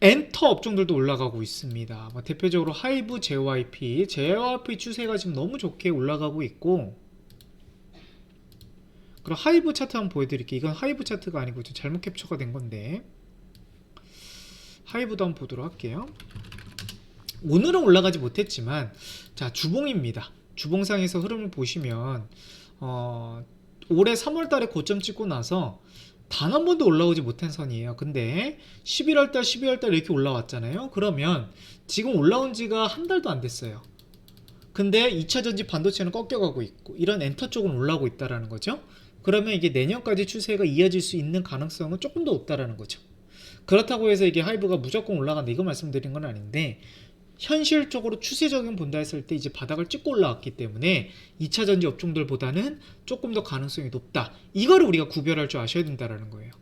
엔터 업종들도 올라가고 있습니다. 뭐 대표적으로 하이브, JYP 추세가 지금 너무 좋게 올라가고 있고, 그럼 하이브 차트 한번 보여드릴게요. 이건 하이브 차트가 아니고 좀 잘못 캡처가 된 건데, 하이브도 한번 보도록 할게요. 오늘은 올라가지 못했지만 자, 주봉입니다. 주봉상에서 흐름을 보시면 올해 3월달에 고점 찍고 나서 단 한 번도 올라오지 못한 선이에요. 근데 11월달, 12월달 이렇게 올라왔잖아요. 그러면 지금 올라온 지가 한 달도 안 됐어요. 근데 2차전지 반도체는 꺾여가고 있고 이런 엔터 쪽은 올라오고 있다라는 거죠. 그러면 이게 내년까지 추세가 이어질 수 있는 가능성은 조금 더 높다라는 거죠. 그렇다고 해서 이게 하이브가 무조건 올라간다 이거 말씀드린 건 아닌데 현실적으로 추세적인 본다 했을 때 이제 바닥을 찍고 올라왔기 때문에 2차전지 업종들보다는 조금 더 가능성이 높다. 이거를 우리가 구별할 줄 아셔야 된다라는 거예요.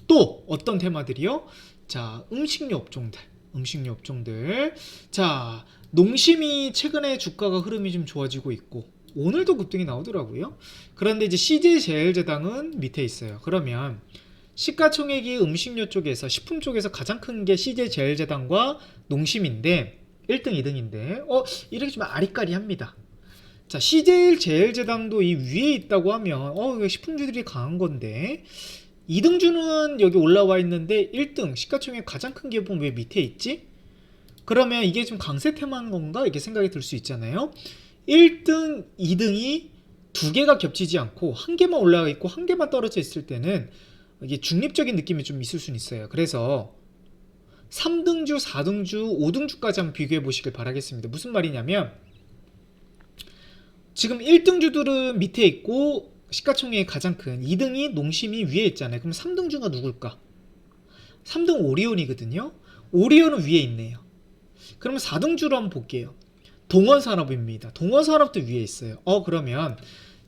또 어떤 테마들이요? 자, 음식료 업종들. 자, 농심이 최근에 주가가 흐름이 좀 좋아지고 있고 오늘도 급등이 나오더라고요. 그런데 이제 CJ제일제당은 밑에 있어요. 그러면 시가총액이 음식료 쪽에서 식품 쪽에서 가장 큰 게 CJ제일제당과 농심인데 1등 2등인데 이렇게 좀 아리까리합니다. 자, CJ제일제당도 이 위에 있다고 하면 이거 식품주들이 강한 건데 2등주는 여기 올라와 있는데 1등 시가총액 가장 큰 기업은 왜 밑에 있지? 그러면 이게 좀 강세 테마인 건가? 이렇게 생각이 들 수 있잖아요. 1등, 2등이 두 개가 겹치지 않고 한 개만 올라가 있고 한 개만 떨어져 있을 때는 이게 중립적인 느낌이 좀 있을 수는 있어요. 그래서 3등주, 4등주, 5등주까지 한번 비교해 보시길 바라겠습니다. 무슨 말이냐면 지금 1등주들은 밑에 있고 시가총액이 가장 큰 2등이 농심이 위에 있잖아요. 그럼 3등주가 누굴까? 3등 오리온이거든요. 오리온은 위에 있네요. 그러면 4등주로 한번 볼게요. 동원산업입니다. 동원산업도 위에 있어요. 그러면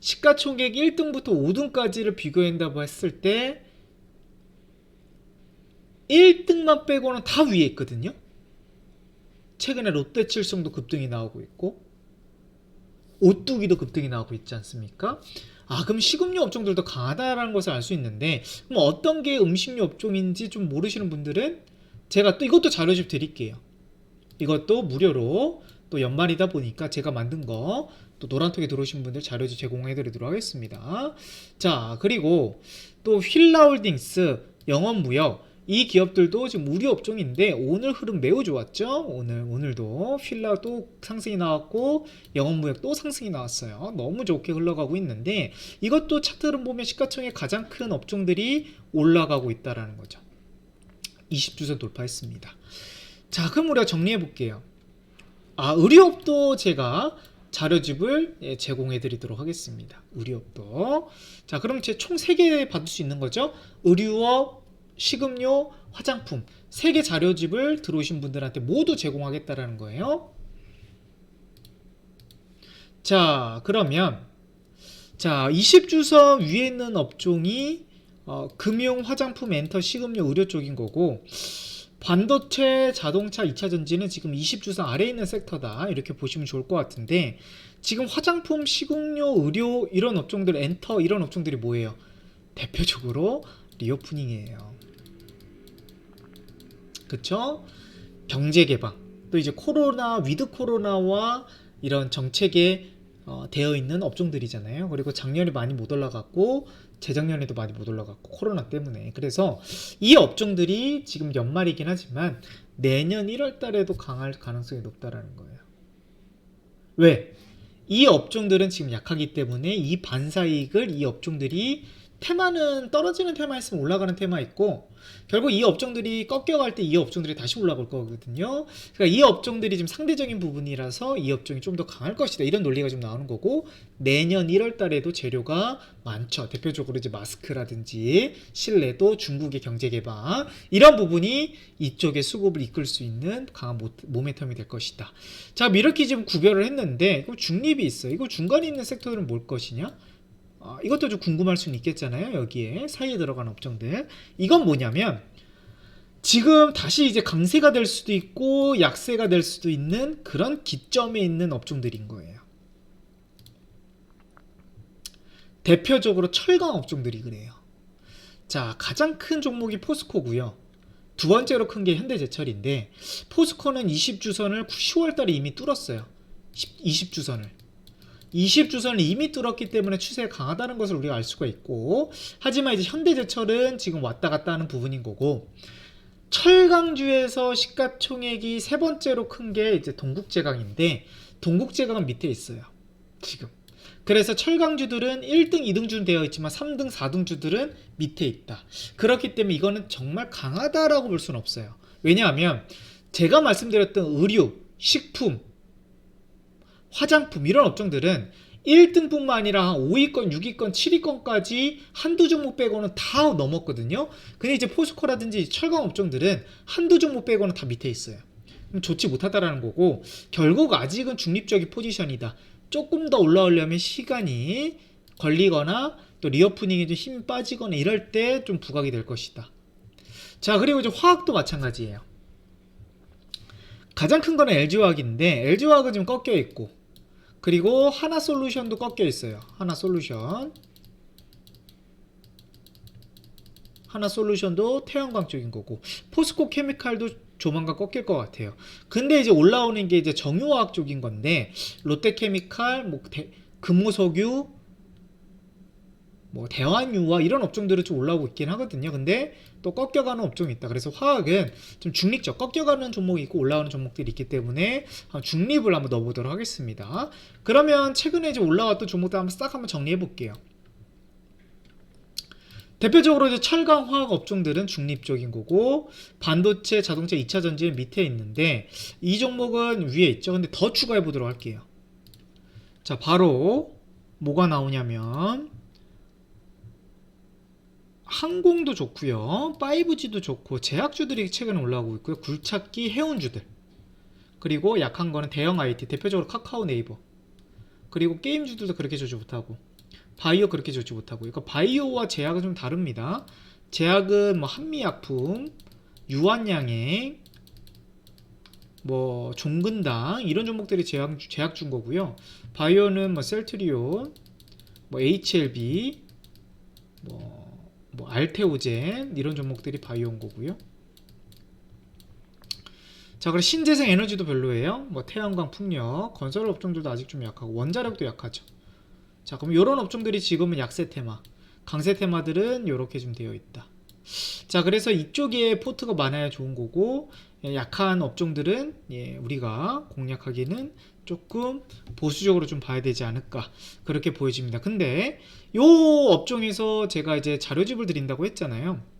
시가총액 1등부터 5등까지를 비교한다고 했을 때 1등만 빼고는 다 위에 있거든요. 최근에 롯데칠성도 급등이 나오고 있고 오뚜기도 급등이 나오고 있지 않습니까? 그럼 식음료 업종들도 강하다라는 것을 알 수 있는데 그럼 어떤 게 음식료 업종인지 좀 모르시는 분들은 제가 또 이것도 자료집 드릴게요. 이것도 무료로 또 연말이다 보니까 제가 만든 거 또 노란톡에 들어오신 분들 자료지 제공해 드리도록 하겠습니다. 자, 그리고 또 휠라홀딩스, 영업무역 이 기업들도 지금 우려 업종인데 오늘 흐름 매우 좋았죠. 오늘도 휠라 또 상승이 나왔고 영업무역 또 상승이 나왔어요. 너무 좋게 흘러가고 있는데 이것도 차트 흐름 보면 시가총액 가장 큰 업종들이 올라가고 있다라는 거죠. 20주선 돌파했습니다. 자, 그럼 우리가 정리해 볼게요. 의류업도 제가 자료집을 제공해 드리도록 하겠습니다. 의류업도. 자, 그럼 제 총 3개 받을 수 있는 거죠. 의류업, 식음료, 화장품 3개 자료집을 들어오신 분들한테 모두 제공하겠다라는 거예요. 자, 그러면 20주선 위에 있는 업종이 금융, 화장품, 엔터, 식음료, 의료 쪽인 거고 반도체, 자동차, 2차전지는 지금 20주선 아래에 있는 섹터다 이렇게 보시면 좋을 것 같은데 지금 화장품, 식음료, 의료 이런 업종들, 엔터 이런 업종들이 뭐예요? 대표적으로 리오프닝이에요. 그쵸? 경제 개방 또 이제 코로나, 위드 코로나와 이런 정책에 되어 있는 업종들이잖아요. 그리고 작년에 많이 못 올라갔고 재작년에도 많이 못 올라갔고 코로나 때문에. 그래서 이 업종들이 지금 연말이긴 하지만 내년 1월 달에도 강할 가능성이 높다라는 거예요. 왜? 이 업종들은 지금 약하기 때문에 이 반사이익을 이 업종들이 테마는 떨어지는 테마 있으면 올라가는 테마 있고 결국 이 업종들이 꺾여갈 때 이 업종들이 다시 올라갈 거거든요. 그러니까 이 업종들이 지금 상대적인 부분이라서 이 업종이 좀 더 강할 것이다 이런 논리가 좀 나오는 거고 내년 1월 달에도 재료가 많죠. 대표적으로 이제 마스크라든지 실내도 중국의 경제 개방 이런 부분이 이쪽의 수급을 이끌 수 있는 강한 모멘텀이 될 것이다. 자, 이렇게 지금 구별을 했는데 이거 중립이 있어요. 이거 중간에 있는 섹터들은 뭘 것이냐? 이것도 좀 궁금할 수는 있겠잖아요. 여기에 사이에 들어간 업종들 이건 뭐냐면 지금 다시 이제 강세가 될 수도 있고 약세가 될 수도 있는 그런 기점에 있는 업종들인 거예요. 대표적으로 철강 업종들이 그래요. 자, 가장 큰 종목이 포스코고요. 두 번째로 큰 게 현대제철인데 포스코는 20주선을 10월 달에 이미 뚫었어요. 20주선을 이미 뚫었기 때문에 추세가 강하다는 것을 우리가 알 수가 있고 하지만 이제 현대제철은 지금 왔다 갔다 하는 부분인 거고 철강주에서 시가총액이 세 번째로 큰 게 이제 동국제강인데 동국제강은 밑에 있어요. 지금. 그래서 철강주들은 1등, 2등주는 되어 있지만 3등, 4등주들은 밑에 있다. 그렇기 때문에 이거는 정말 강하다라고 볼 수는 없어요. 왜냐하면 제가 말씀드렸던 의류, 식품, 화장품 이런 업종들은 1등뿐만 아니라 5위권, 6위권, 7위권까지 한두 종목 빼고는 다 넘었거든요. 근데 이제 포스코라든지 철강 업종들은 한두 종목 빼고는 다 밑에 있어요. 그럼 좋지 못하다라는 거고 결국 아직은 중립적인 포지션이다. 조금 더 올라오려면 시간이 걸리거나 또 리오프닝에 좀 힘이 빠지거나 이럴 때 좀 부각이 될 것이다. 자, 그리고 이제 화학도 마찬가지예요. 가장 큰 거는 LG화학인데 LG화학은 지금 꺾여 있고 그리고 하나솔루션도 꺾여 있어요. 하나솔루션도 태양광 쪽인 거고 포스코 케미칼도 조만간 꺾일 것 같아요. 근데 이제 올라오는 게 이제 정유화학 쪽인 건데 롯데케미칼, 금호석유, 대환유화 이런 업종들은 좀 올라오고 있긴 하거든요. 근데 또 꺾여가는 업종이 있다. 그래서 화학은 좀 중립적, 꺾여가는 종목이 있고 올라오는 종목들이 있기 때문에 중립을 한번 넣어보도록 하겠습니다. 그러면 최근에 이제 올라왔던 종목들 한번 정리해 볼게요. 대표적으로 이제 철강 화학 업종들은 중립적인 거고 반도체, 자동차, 2차전지는 밑에 있는데 이 종목은 위에 있죠. 근데 더 추가해 보도록 할게요. 자, 바로 뭐가 나오냐면 항공도 좋고요. 5G도 좋고 제약주들이 최근에 올라오고 있고요. 굴착기, 해운주들. 그리고 약한 거는 대형 IT, 대표적으로 카카오, 네이버. 그리고 게임주들도 그렇게 좋지 못하고 바이오 그렇게 좋지 못하고. 그러니까 바이오와 제약은 좀 다릅니다. 제약은 한미약품, 유한양행, 종근당 이런 종목들이 제약주인 거고요. 바이오는 셀트리온, HLB, 알테오젠 이런 종목들이 바이오인 거고요. 자, 그리고 신재생 에너지도 별로예요. 뭐 태양광, 풍력, 건설 업종들도 아직 좀 약하고 원자력도 약하죠. 자, 그럼 이런 업종들이 지금은 약세 테마, 강세 테마들은 이렇게 좀 되어 있다. 자, 그래서 이쪽에 포트가 많아야 좋은 거고, 약한 업종들은 우리가 공략하기는 조금 보수적으로 좀 봐야 되지 않을까, 그렇게 보여집니다. 근데 요 업종에서 제가 이제 자료집을 드린다고 했잖아요.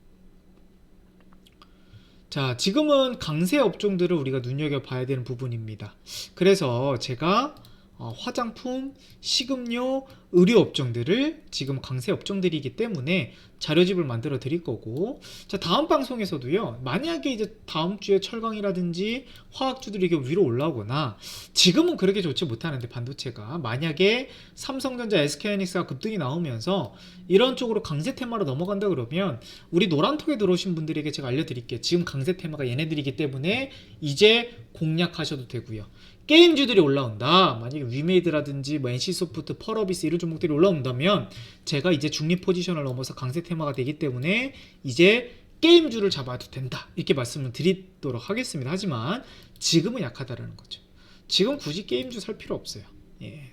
자, 지금은 강세 업종들을 우리가 눈여겨봐야 되는 부분입니다. 그래서 제가 화장품, 식음료, 의료 업종들을 지금 강세 업종들이기 때문에 자료집을 만들어 드릴 거고, 자, 다음 방송에서도요, 만약에 이제 다음 주에 철강이라든지 화학주들이 이게 위로 올라오거나, 지금은 그렇게 좋지 못하는데 반도체가 만약에 삼성전자, SK하이닉스가 급등이 나오면서 이런 쪽으로 강세 테마로 넘어간다 그러면 우리 노란톡에 들어오신 분들에게 제가 알려드릴게요. 지금 강세 테마가 얘네들이기 때문에 이제 공략하셔도 되고요. 게임주들이 올라온다, 만약에 위메이드라든지 뭐 NC소프트, 펄어비스 이런 종목들이 올라온다면 제가 이제 중립 포지션을 넘어서 강세 테마가 되기 때문에 이제 게임주를 잡아도 된다, 이렇게 말씀을 드리도록 하겠습니다. 하지만 지금은 약하다라는 거죠. 지금 굳이 게임주 살 필요 없어요.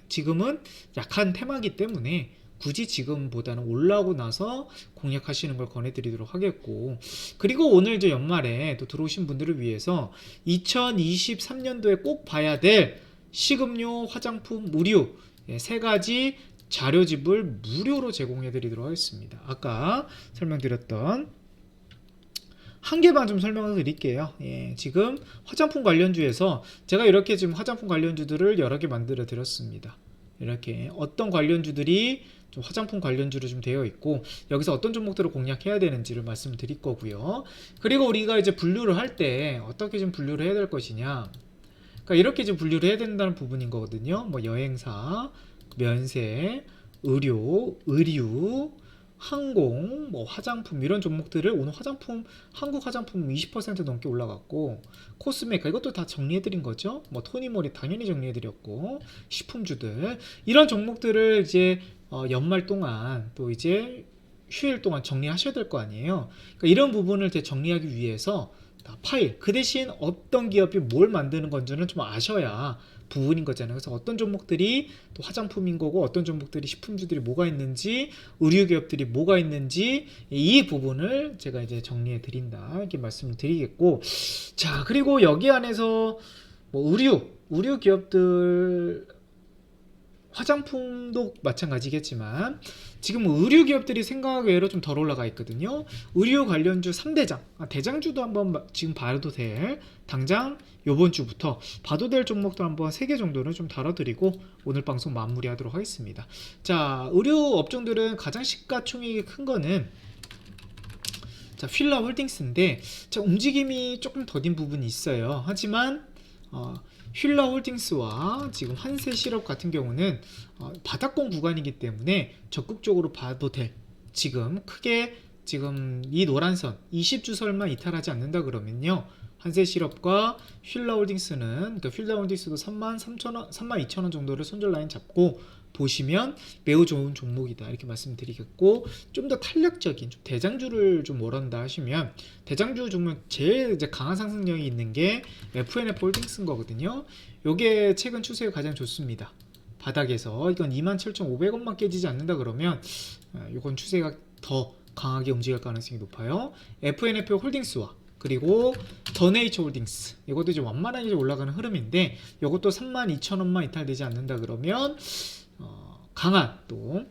지금은 약한 테마이기 때문에 굳이 지금보다는 올라오고 나서 공략하시는 걸 권해드리도록 하겠고, 그리고 오늘 이제 연말에 또 들어오신 분들을 위해서 2023년도에 꼭 봐야 될 식음료, 화장품, 의류 세 가지 자료집을 무료로 제공해드리도록 하겠습니다. 아까 설명드렸던 한 개만 좀 설명을 드릴게요. 지금 화장품 관련주에서 제가 이렇게 지금 화장품 관련주들을 여러 개 만들어 드렸습니다. 이렇게 어떤 관련주들이 좀 화장품 관련주로 좀 되어 있고, 여기서 어떤 종목들을 공략해야 되는지를 말씀드릴 거고요. 그리고 우리가 이제 분류를 할 때 어떻게 좀 분류를 해야 될 것이냐, 그러니까 이렇게 좀 분류를 해야 된다는 부분인 거거든요. 뭐 여행사, 면세, 의료, 항공, 뭐 화장품 이런 종목들을 오늘 화장품, 한국 화장품 20% 넘게 올라갔고, 코스메카 이것도 다 정리해드린 거죠. 뭐 토니모리 당연히 정리해드렸고, 식품주들 이런 종목들을 이제 연말 동안 또 이제 휴일 동안 정리하셔야 될 거 아니에요. 그러니까 이런 부분을 정리하기 위해서 파일, 그 대신 어떤 기업이 뭘 만드는 건지는 좀 아셔야 부분인 거잖아요. 그래서 어떤 종목들이 또 화장품인 거고, 어떤 종목들이 식품주들이 뭐가 있는지, 의류 기업들이 뭐가 있는지, 이 부분을 제가 이제 정리해 드린다, 이렇게 말씀을 드리겠고, 자, 그리고 여기 안에서 뭐 의류 기업들, 화장품도 마찬가지겠지만 지금 의류 기업들이 생각 외로 좀 덜 올라가 있거든요. 의류 관련주 3대장, 대장주도 한번 지금 봐도 될, 당장 요번 주부터 봐도 될 종목들 한번 3개 정도는 좀 다뤄드리고 오늘 방송 마무리하도록 하겠습니다. 자, 의류 업종들은 가장 시가총액이 큰 거는 자, 휠라 홀딩스인데, 자, 움직임이 조금 더딘 부분이 있어요. 하지만 휠라 홀딩스와 지금 한세실업 같은 경우는 바닥권 구간이기 때문에 적극적으로 봐도 될, 지금 크게 지금 이 노란선 20주설만 이탈하지 않는다 그러면요, 한세실업과 휠라홀딩스는, 그러니까 휠라홀딩스도 33,000원, 32,000원 정도를 손절 라인 잡고 보시면 매우 좋은 종목이다, 이렇게 말씀드리겠고, 좀 더 탄력적인 좀 대장주를 좀 원한다 하시면, 대장주 중에 제일 이제 강한 상승력이 있는 게 FNF 홀딩스인 거거든요. 요게 최근 추세가 가장 좋습니다. 바닥에서 이건 27,500원만 깨지지 않는다 그러면 이건 추세가 더 강하게 움직일 가능성이 높아요. FNF 홀딩스와 그리고 더네이처 홀딩스, 이것도 이제 완만하게 올라가는 흐름인데, 이것도 32,000원만 이탈되지 않는다 그러면 강한 또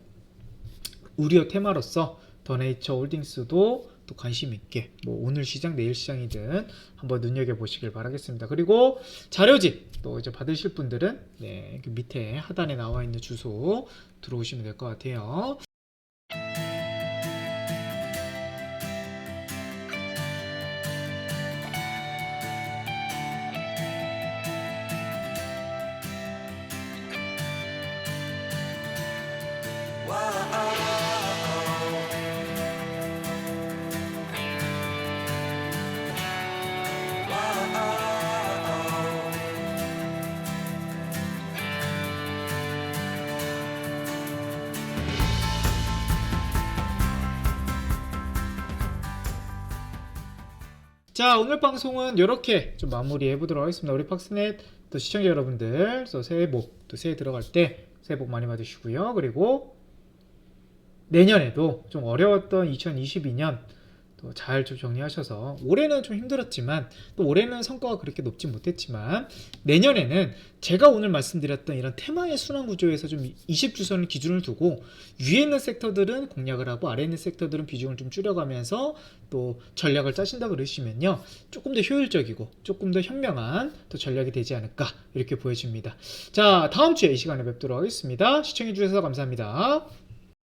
우려 테마로서 더네이처 홀딩스도 또 관심 있게 뭐 오늘 시장 내일 시장이든 한번 눈여겨 보시길 바라겠습니다. 그리고 자료집 또 이제 받으실 분들은 그 밑에 하단에 나와 있는 주소 들어오시면 될 것 같아요. 자, 오늘 방송은 이렇게 좀 마무리해 보도록 하겠습니다. 우리 팍스넷 또 시청자 여러분들, 또 새해 복, 또 새해 들어갈 때 새해 복 많이 받으시고요. 그리고 내년에도 좀 어려웠던 2022년 또 잘 좀 정리하셔서, 올해는 좀 힘들었지만 또 올해는 성과가 그렇게 높지 못했지만 내년에는 제가 오늘 말씀드렸던 이런 테마의 순환 구조에서 좀 20주선을 기준을 두고 위에 있는 섹터들은 공략을 하고 아래에 있는 섹터들은 비중을 좀 줄여가면서 또 전략을 짜신다 그러시면요, 조금 더 효율적이고 조금 더 현명한 또 전략이 되지 않을까 이렇게 보여집니다. 자, 다음 주에 이 시간에 뵙도록 하겠습니다. 시청해 주셔서 감사합니다.